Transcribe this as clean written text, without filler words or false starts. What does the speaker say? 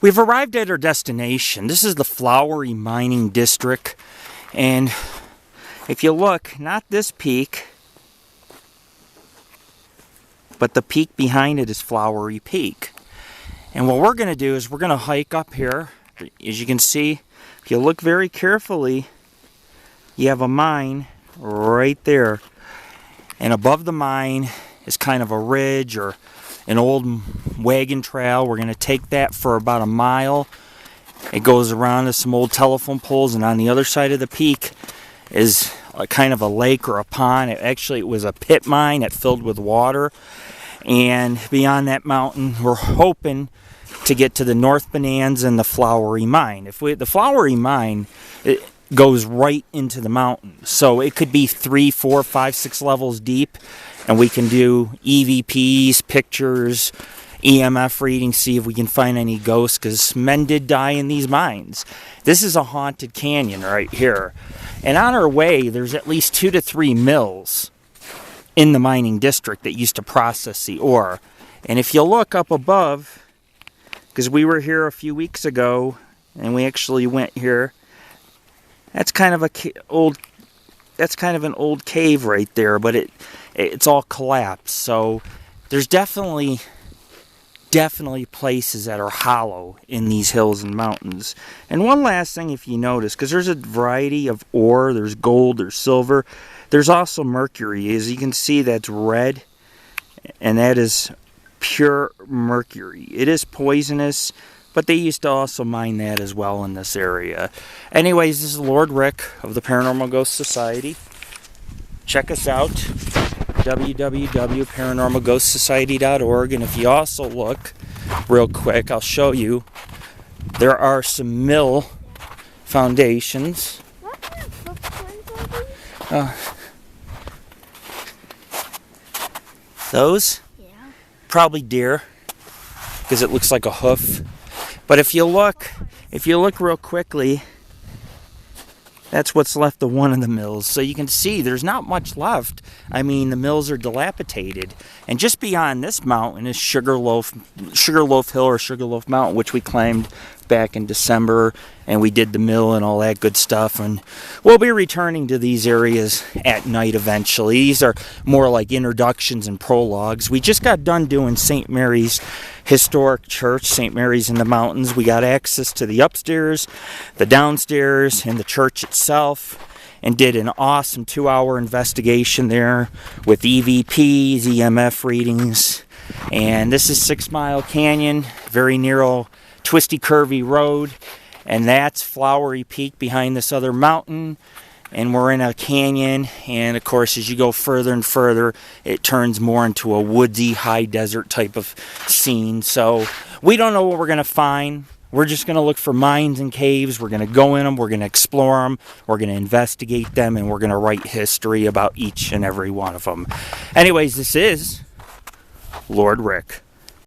We've arrived at our destination. This is the Flowery Mining District. And if you look, not this peak, but the peak behind it is Flowery Peak. And what we're going to do is we're going to hike up here. As you can see, if you look very carefully, you have a mine right there. And above the mine is kind of a ridge or an old wagon trail. We're going to take that for about a mile. It goes around to some old telephone poles, and on the other side of the peak is a kind of a lake or a pond. It was a pit mine that filled with water. And beyond that mountain, we're hoping to get to the North Bonanza and the Flowery Mine. The Flowery Mine, it goes right into the mountain. So it could be 3, 4, 5, 6 levels deep. And we can do EVPs, pictures, EMF readings, see if we can find any ghosts, because men did die in these mines. This is a haunted canyon right here. And on our way, there's at least 2 to 3 mills in the mining district that used to process the ore. And if you look up above, because we were here a few weeks ago, and we actually went here, that's kind of an old cave right there, but it's all collapsed. So there's definitely places that are hollow in these hills and mountains. And one last thing, if you notice, because there's a variety of ore, there's gold, there's silver, there's also mercury. As you can see, that's red, and that is pure mercury. It is poisonous, but they used to also mine that as well in this area. Anyways, this is Lord Rick of the Paranormal Ghost Society. Check us out, www.paranormalghostsociety.org. And if you also look real quick, I'll show you, there are some mill foundations. Those? Yeah. Probably deer, because it looks like a hoof. But if you look real quickly, that's what's left of one of the mills. So you can see there's not much left. I mean, the mills are dilapidated. And just beyond this mountain is Sugarloaf Hill or Sugarloaf Mountain, which we climbed back in December, and we did the mill and all that good stuff. And we'll be returning to these areas at night eventually. These are more like introductions and prologues. We just got done doing St. Mary's Historic Church, St. Mary's in the Mountains. We got access to the upstairs, the downstairs, and the church itself, and did an awesome 2-hour investigation there with EVPs, EMF readings. And this is 6 Mile Canyon, very narrow, twisty, curvy road. And that's Flowery Peak behind this other mountain. And we're in a canyon, and of course as you go further and further, it turns more into a woodsy, high desert type of scene. So we don't know what we're going to find. We're just going to look for mines and caves. We're going to go in them, we're going to explore them, we're going to investigate them, and we're going to write history about each and every one of them. Anyways, this is Lord Rick.